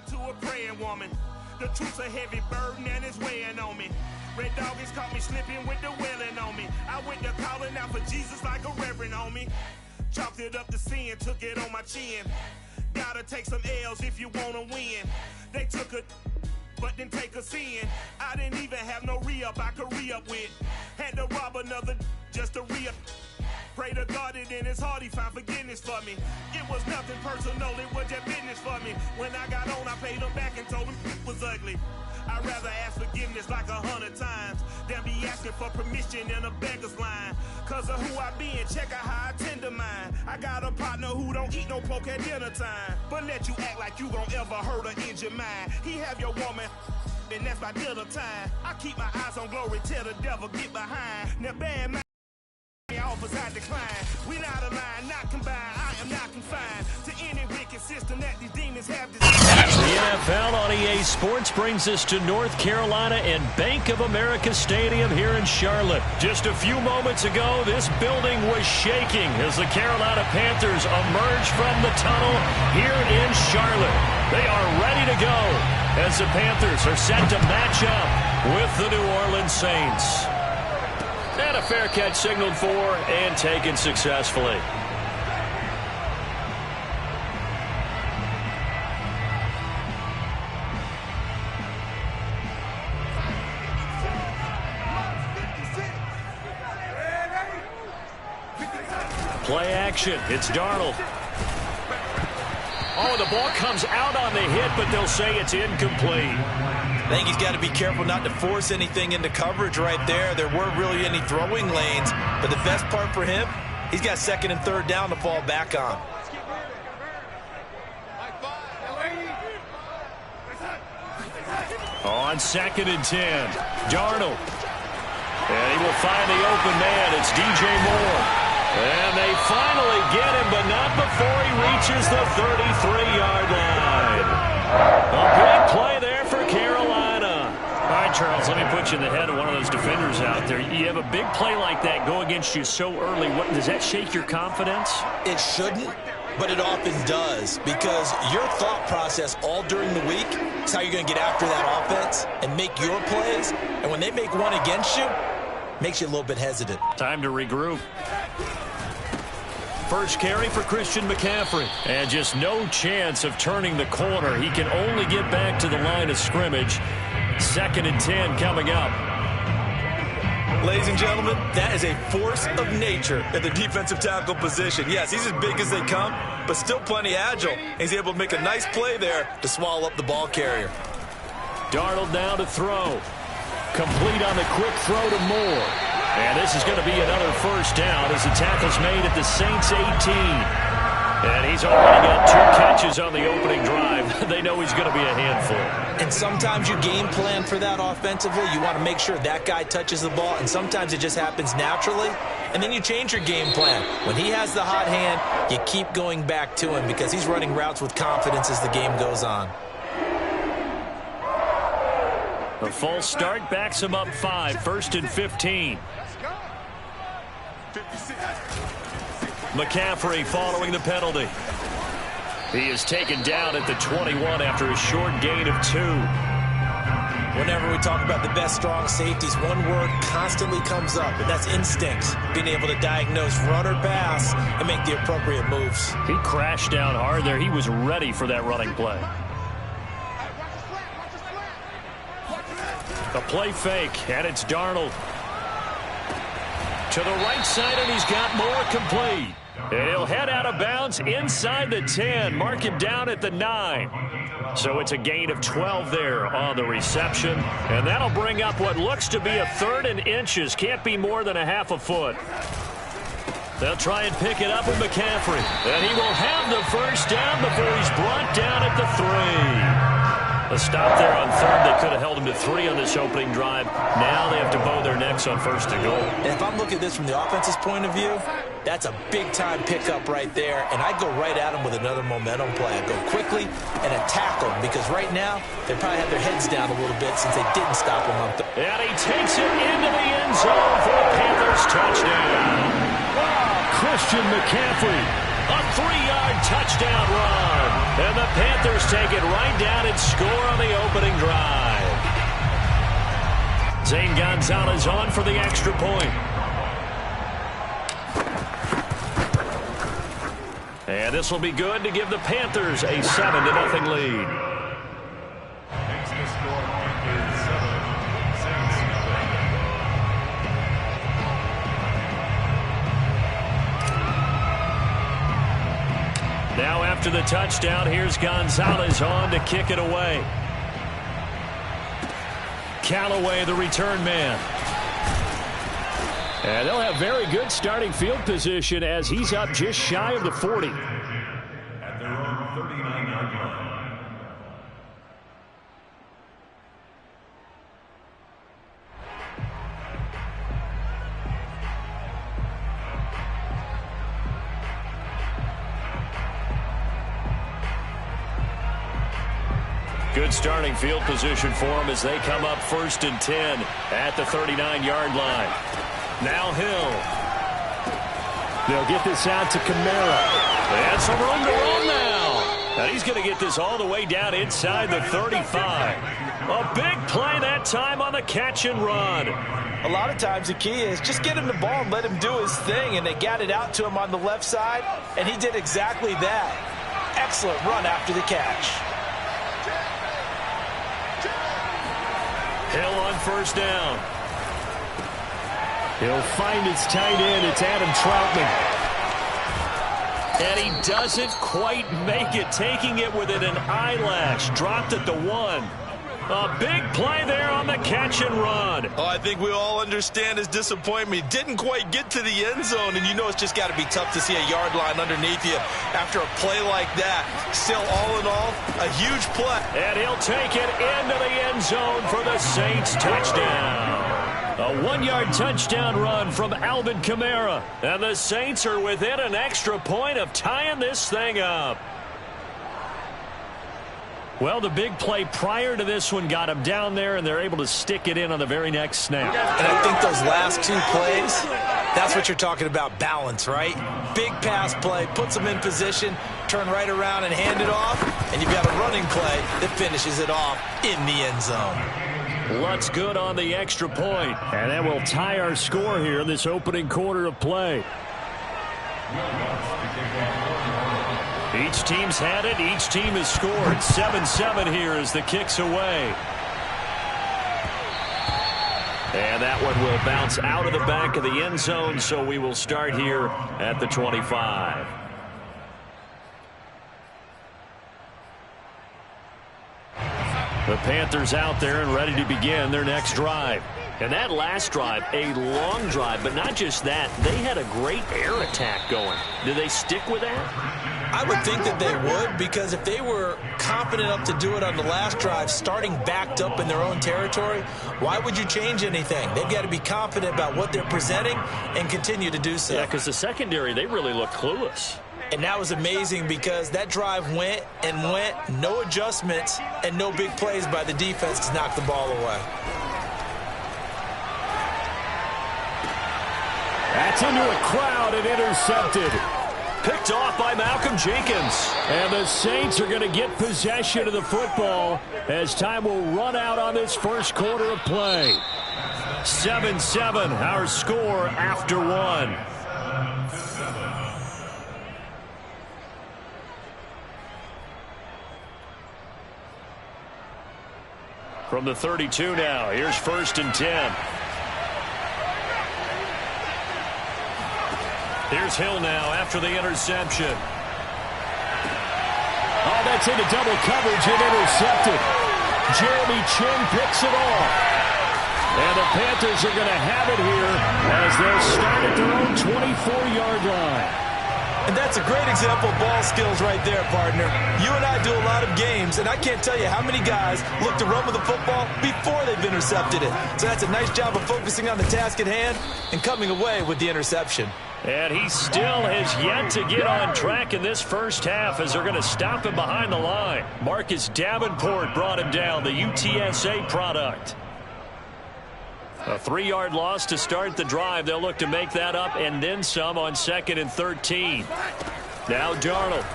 To a praying woman. The truth's a heavy burden and it's weighing on me. Red dog has caught me slipping with the wailing on me. I went to calling out for Jesus like a reverend on me. Chalked it up to sin, took it on my chin. Gotta take some L's if you wanna win. They took a but didn't take a sin. I didn't even have no re-up I could re-up with. Had to rob another just to re-up. Pray to God that in his heart he found forgiveness for me. It was nothing personal, it was just business for me. When I got on, I paid him back and told him it was ugly. I'd rather ask forgiveness like 100 times than be asking for permission in a beggar's line. Cause of who I be and check out how I tend to mine. I got a partner who don't eat no pork at dinner time, but let you act like you gon' ever hurt or injure mine. He have your woman and that's by dinner time. I keep my eyes on glory till the devil get behind. Now bad man offers I decline. We not aligned, not combined. I am not confined to any wicked system that these demons have designed. The NFL on EA Sports brings us to North Carolina and Bank of America Stadium here in Charlotte. Just a few moments ago, this building was shaking as the Carolina Panthers emerge from the tunnel here in Charlotte. They are ready to go as the Panthers are set to match up with the New Orleans Saints. And a fair catch signaled for and taken successfully. Play action. It's Darnold. Oh, the ball comes out on the hit, but they'll say it's incomplete. I think he's got to be careful not to force anything into coverage right there. There weren't really any throwing lanes, but the best part for him, he's got second and third down to fall back on. On 2nd and 10, Darnold. And he will find the open man. It's DJ Moore. And they finally get him, but not before he reaches the 33-yard line. A big play there for Carolina. All right, Charles, let me put you in the head of one of those defenders out there. You have a big play like that go against you so early. Does that shake your confidence? It shouldn't, but it often does, because your thought process all during the week is how you're going to get after that offense and make your plays. And when they make one against you, makes you a little bit hesitant. Time to regroup. First carry for Christian McCaffrey. And just no chance of turning the corner. He can only get back to the line of scrimmage. 2nd and 10 coming up. Ladies and gentlemen, that is a force of nature at the defensive tackle position. Yes, he's as big as they come, but still plenty agile. He's able to make a nice play there to swallow up the ball carrier. Darnold now to throw. Complete on the quick throw to Moore. And this is going to be another first down as the tackle's made at the Saints 18. And he's already got 2 catches on the opening drive. They know he's going to be a handful. And sometimes you game plan for that offensively. You want to make sure that guy touches the ball, and sometimes it just happens naturally. And then you change your game plan. When he has the hot hand, you keep going back to him because he's running routes with confidence as the game goes on. A false start backs him up 5, 1st and 15. McCaffrey following the penalty. He is taken down at the 21 after a short gain of 2. Whenever we talk about the best strong safeties, one word constantly comes up, and that's instinct. Being able to diagnose run or pass and make the appropriate moves. He crashed down hard there. He was ready for that running play. A play fake, and it's Darnold. To the right side, and he's got Moore complete. And he'll head out of bounds inside the 10. Mark him down at the 9. So it's a gain of 12 there on the reception. And that'll bring up what looks to be a 3rd and inches. Can't be more than a half a foot. They'll try and pick it up with McCaffrey. And he will have the first down before he's brought down at the 3. A stop there on 3rd. They could have held him to 3 on this opening drive. Now they have to bow their necks on 1st and goal. And if I'm looking at this from the offense's point of view, that's a big-time pickup right there. And I'd go right at him with another momentum play. I'd go quickly and attack them because right now they probably have their heads down a little bit since they didn't stop him on 3rd. And he takes it into the end zone for a Panthers touchdown. Wow, Christian McCaffrey. A 3-yard touchdown run. And And the Panthers take it right down and score on the opening drive. Zane Gonzalez on for the extra point. And this will be good to give the Panthers a 7-0 lead. Now after the touchdown, here's Gonzalez on to kick it away. Callaway, the return man. And they'll have very good starting field position as he's up just shy of the 40. At their own 39-yard line. Good starting field position for them as they come up 1st and 10 at the 39-yard line. Now Hill. They'll get this out to Kamara. And some room to run now. And he's going to get this all the way down inside the 35. A big play that time on the catch and run. A lot of times the key is just get him the ball and let him do his thing, and they got it out to him on the left side, and he did exactly that. Excellent run after the catch. Hill on 1st down. He'll find his tight end. It's Adam Troutman. And he doesn't quite make it, taking it within an eyelash. Dropped at the 1. A big play there on the catch and run. Oh, I think we all understand his disappointment. He didn't quite get to the end zone, and you know it's just got to be tough to see a yard line underneath you after a play like that. Still, all in all, a huge play. And he'll take it into the end zone for the Saints touchdown. A 1-yard touchdown run from Alvin Kamara. And the Saints are within an extra point of tying this thing up. Well, the big play prior to this one got him down there, and they're able to stick it in on the very next snap. And I think those last 2 plays, that's what you're talking about, balance, right? Big pass play, puts them in position, turn right around and hand it off, and you've got a running play that finishes it off in the end zone. Lutz good on the extra point, and that will tie our score here in this opening quarter of play. Each team's had it. Each team has scored. 7-7 here as the kick's away. And that one will bounce out of the back of the end zone, so we will start here at the 25. The Panthers out there and ready to begin their next drive. And that last drive, a long drive, but not just that. They had a great air attack going. Do they stick with that? I would think that they would, because if they were confident enough to do it on the last drive, starting backed up in their own territory, why would you change anything? They've got to be confident about what they're presenting and continue to do so. Yeah, because the secondary, they really look clueless. And that was amazing because that drive went and went, no adjustments, and no big plays by the defense to knock the ball away. That's into a crowd and intercepted. Picked off by Malcolm Jenkins. And the Saints are going to get possession of the football as time will run out on this first quarter of play. 7-7, our score after 1. From the 32 now, here's 1st and 10. Here's Hill now after the interception. Oh, that's into double coverage and intercepted. Jeremy Chin picks it off. And the Panthers are going to have it here as they'll start at their own 24-yard line. And that's a great example of ball skills right there, partner. You and I do a lot of games, and I can't tell you how many guys look to run with the football before they've intercepted it. So that's a nice job of focusing on the task at hand and coming away with the interception. And he still has yet to get on track in this first half as they're going to stop him behind the line. Marcus Davenport brought him down, the UTSA product. A 3-yard loss to start the drive. They'll look to make that up and then some on 2nd and 13. Now Darnold.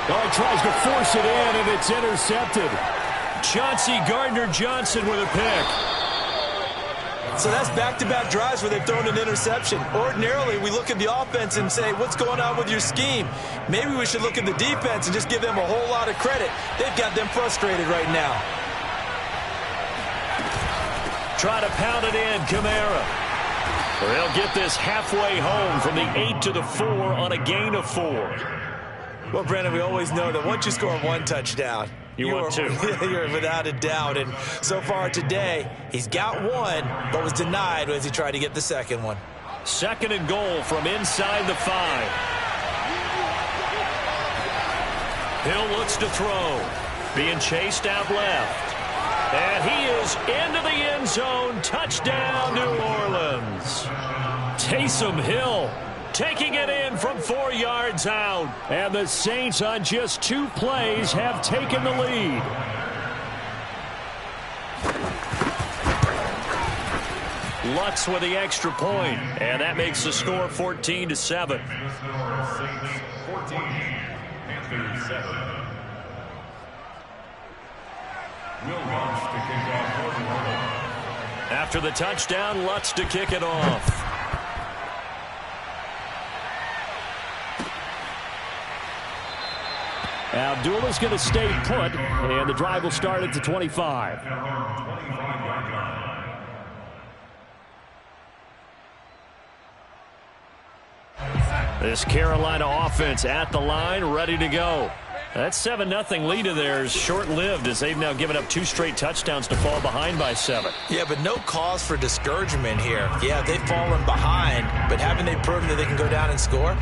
Oh, he tries to force it in, and it's intercepted. Chauncey Gardner-Johnson with a pick. So that's back-to-back drives where they've thrown an interception. Ordinarily, we look at the offense and say, what's going on with your scheme? Maybe we should look at the defense and just give them a whole lot of credit. They've got them frustrated right now. Try to pound it in, Kamara. They'll get this halfway home from the 8 to the 4 on a gain of 4. Well, Brandon, we always know that once you score one touchdown, you want two. You're without a doubt. And so far today, he's got one, but was denied as he tried to get the second one. 2nd and goal from inside the 5. Hill looks to throw. Being chased out left. And he is into the end zone. Touchdown, New Orleans. Taysom Hill taking it in from 4 yards out. And the Saints on just 2 plays have taken the lead. Lutz with the extra point, and that makes the score 14-7. Saints 14, Panthers 7. Will Lutz to kick off. After the touchdown, Lutz to kick it off. Abdullah's going to stay put, and the drive will start at the 25. This Carolina offense at the line, ready to go. That 7-0 lead of theirs short-lived as they've now given up 2 straight touchdowns to fall behind by 7. Yeah, but no cause for discouragement here. Yeah, they've fallen behind, but haven't they proven that they can go down and score?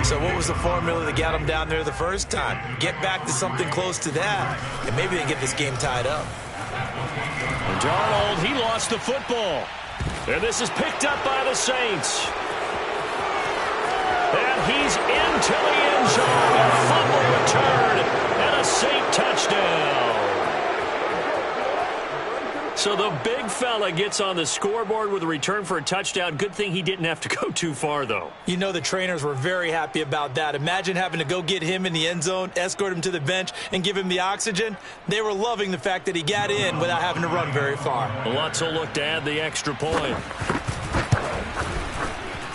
So what was the formula that got them down there the first time? Get back to something close to that, and maybe they get this game tied up. And Darnold, he lost the football. And this is picked up by the Saints. And he's into the end zone. A fumble return and a Saint touchdown. So the big fella gets on the scoreboard with a return for a touchdown. Good thing he didn't have to go too far, though. You know the trainers were very happy about that. Imagine having to go get him in the end zone, escort him to the bench, and give him the oxygen. They were loving the fact that he got in without having to run very far. Lutz will look to add the extra point.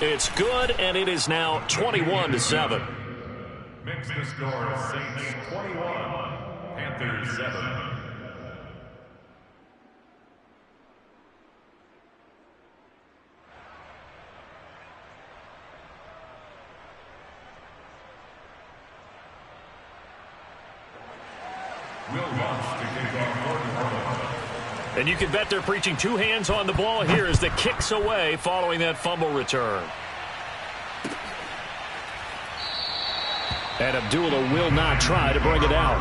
It's good, and it is now 21-7. Makes the score Saints 21, Panthers 7. And you can bet they're preaching 2 hands on the ball here as the kick's away following that fumble return. And Abdullah will not try to bring it out.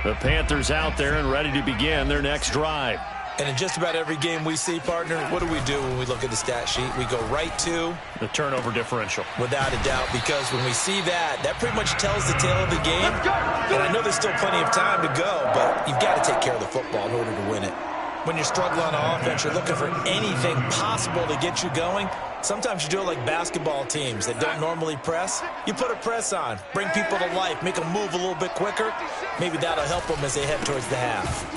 The Panthers out there and ready to begin their next drive. And in just about every game we see, partner, what do we do when we look at the stat sheet? We go right to the turnover differential. Without a doubt, because when we see that, that pretty much tells the tale of the game. And I know there's still plenty of time to go, but you've got to take care of the football in order to win it. When you're struggling on offense, you're looking for anything possible to get you going. Sometimes you do it like basketball teams that don't normally press. You put a press on, bring people to life, make them move a little bit quicker. Maybe that'll help them as they head towards the half.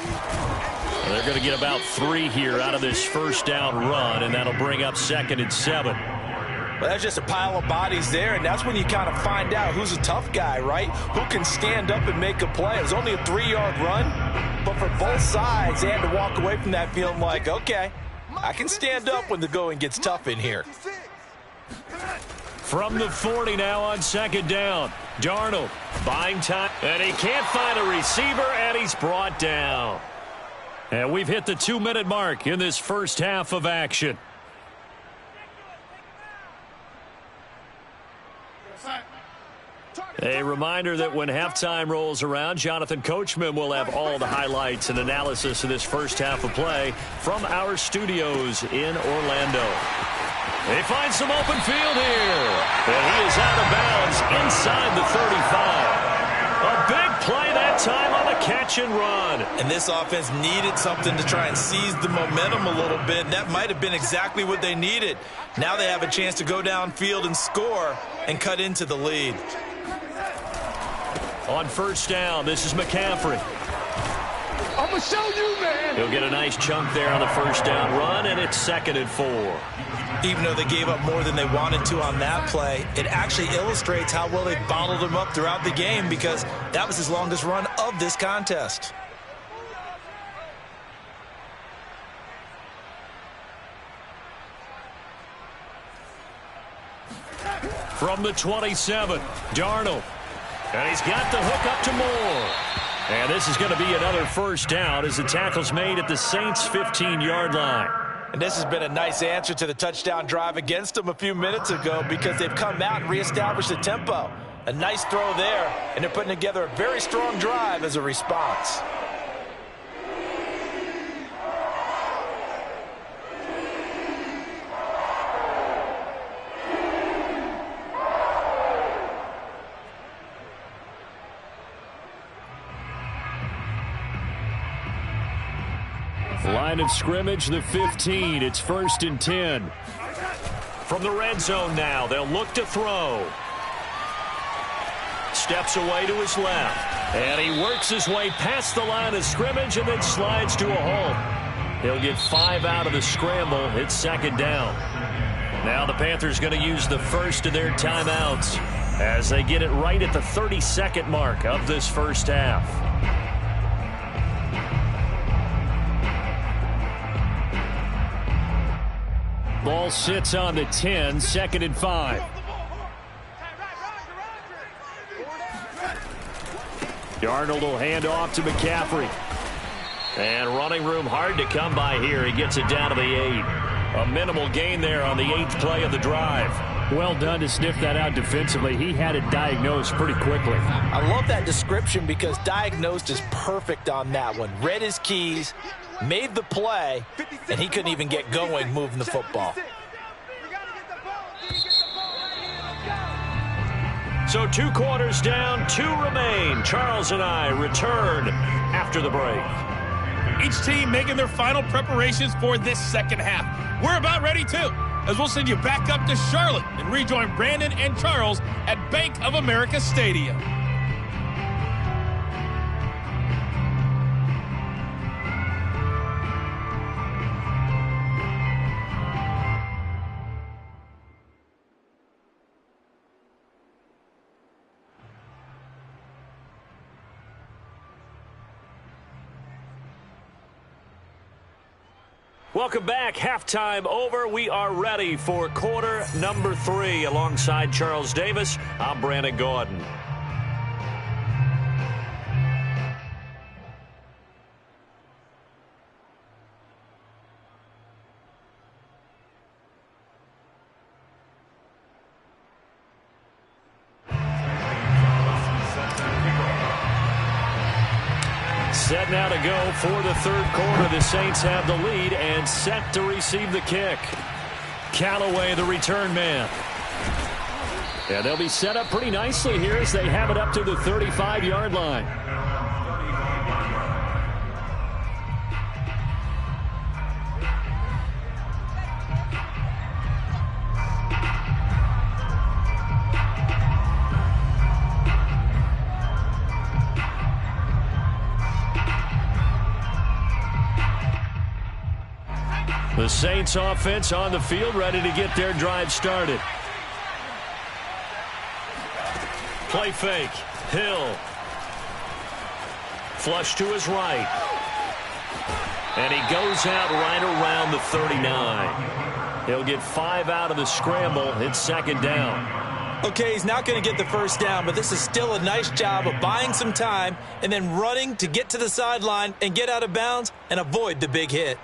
They're going to get about 3 here out of this first down run, and that'll bring up 2nd and 7. Well, that's just a pile of bodies there, and that's when you kind of find out who's a tough guy, right? Who can stand up and make a play. It was only a 3-yard run, but for both sides, they had to walk away from that feeling like, okay, I can stand up when the going gets tough in here. From the 40 now on 2nd down. Darnold buying time, and he can't find a receiver, and he's brought down. And we've hit the 2-minute mark in this first half of action. A reminder that when halftime rolls around, Jonathan Coachman will have all the highlights and analysis of this first half of play from our studios in Orlando. They find some open field here. And he is out of bounds inside the 35. A big play that time on the a catch and run. And this offense needed something to try and seize the momentum a little bit, and that might have been exactly what they needed. Now they have a chance to go downfield and score and cut into the lead. On first down, this is McCaffrey. I'm going to show you, man. He'll get a nice chunk there on the first down run, and it's 2nd and 4. Even though they gave up more than they wanted to on that play, it actually illustrates how well they bottled him up throughout the game, because that was his longest run of this contest. From the 27, Darnold. And he's got the hook up to Moore. And this is going to be another first down as the tackle's made at the Saints' 15-yard line. And this has been a nice answer to the touchdown drive against them a few minutes ago, because they've come out and reestablished the tempo. A nice throw there, and they're putting together a very strong drive as a response. Line of scrimmage, the 15. It's 1st and 10. From the red zone now, they'll look to throw. Steps away to his left. And he works his way past the line of scrimmage and then slides to a halt. He'll get 5 out of the scramble. It's 2nd down. Now the Panthers going to use the first of their timeouts as they get it right at the 32nd mark of this first half. Ball sits on the 10, 2nd and 5. Darnold will hand off to McCaffrey. And running room hard to come by here. He gets it down to the 8. A minimal gain there on the 8th play of the drive. Well done to sniff that out defensively. He had it diagnosed pretty quickly. I love that description, because diagnosed is perfect on that one. Read his keys, made the play, and he couldn't even get going moving the football. So 2 quarters down, 2 remain. Charles and I return after the break. Each team making their final preparations for this second half. We're about ready too, as we'll send you back up to Charlotte and rejoin Brandon and Charles at Bank of America Stadium. Welcome back. Halftime over. We are ready for quarter number 3. Alongside Charles Davis, I'm Brandon Gordon. Set now to go for the 3rd quarter. The Saints have the lead and set to receive the kick. Callaway, the return man. And they'll be set up pretty nicely here as they have it up to the 35-yard line. The Saints offense on the field, ready to get their drive started. Play fake. Hill. Flush to his right. And he goes out right around the 39. He'll get 5 out of the scramble. It's 2nd down. Okay, he's not going to get the first down, but this is still a nice job of buying some time and then running to get to the sideline and get out of bounds and avoid the big hit.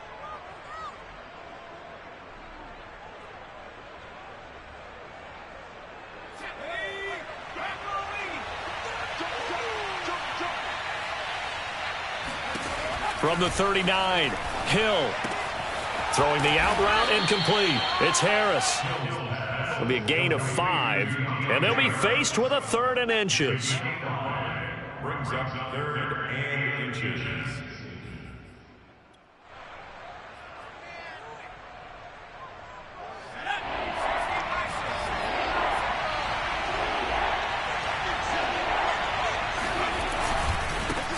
From the 39, Hill throwing the out route incomplete. It's Harris. It'll be a gain of 5, and they'll be faced with a 3rd and inches. brings up 3rd and inches.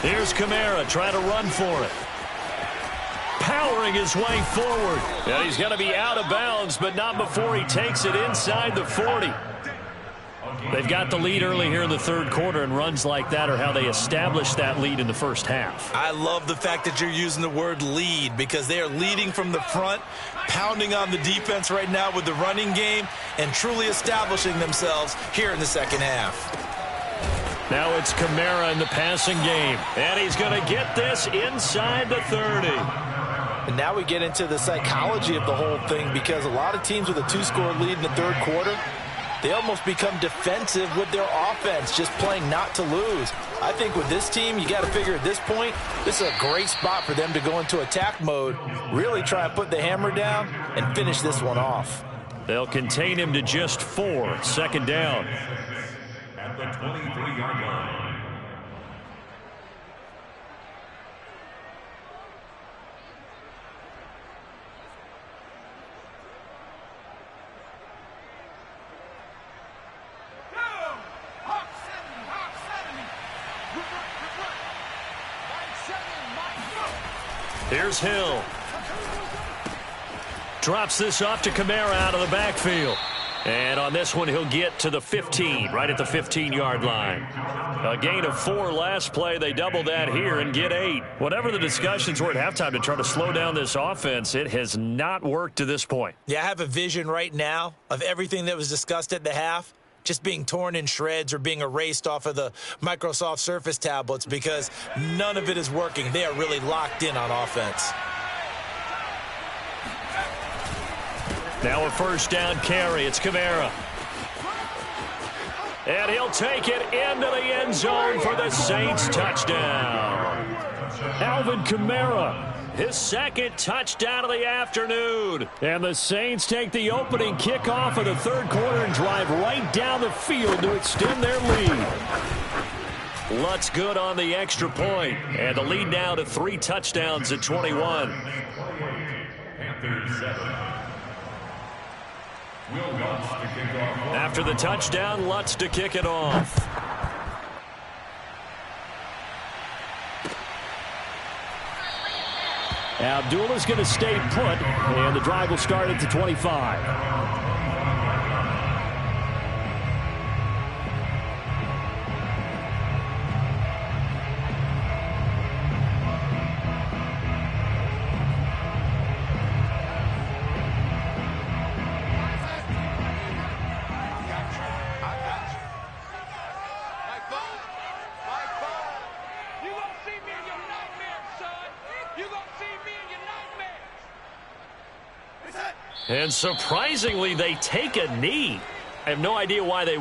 Here's Kamara trying to run for it. Powering his way forward. And he's going to be out of bounds, but not before he takes it inside the 40. They've got the lead early here in the third quarter, and runs like that are how they established that lead in the first half. I love the fact that you're using the word lead, because they are leading from the front, pounding on the defense right now with the running game, and truly establishing themselves here in the second half. Now it's Kamara in the passing game, and he's going to get this inside the 30. And now we get into the psychology of the whole thing, because a lot of teams with a 2-score lead in the third quarter, they almost become defensive with their offense, just playing not to lose. I think with this team, you got to figure at this point, this is a great spot for them to go into attack mode, really try and put the hammer down and finish this one off. They'll contain him to just 4, second down. At the 23-yard line. Here's Hill. Drops this off to Kamara out of the backfield. And on this one, he'll get to the 15, right at the 15-yard line. A gain of 4 last play. They double that here and get 8. Whatever the discussions were at halftime to try to slow down this offense, it has not worked to this point. Yeah, I have a vision right now of everything that was discussed at the half just being torn in shreds or being erased off of the Microsoft Surface tablets, because none of it is working. They are really locked in on offense. Now a first down carry. It's Kamara. And he'll take it into the end zone for the Saints touchdown. Alvin Kamara, his second touchdown of the afternoon. And the Saints take the opening kickoff of the third quarter and drive right down the field to extend their lead. Lutz good on the extra point. And the lead now to 3 touchdowns at 21. Panthers 7. After the touchdown, Lutz to kick it off. Abdullah's going to stay put, and the drive will start at the 25. And surprisingly, they take a knee. I have no idea why they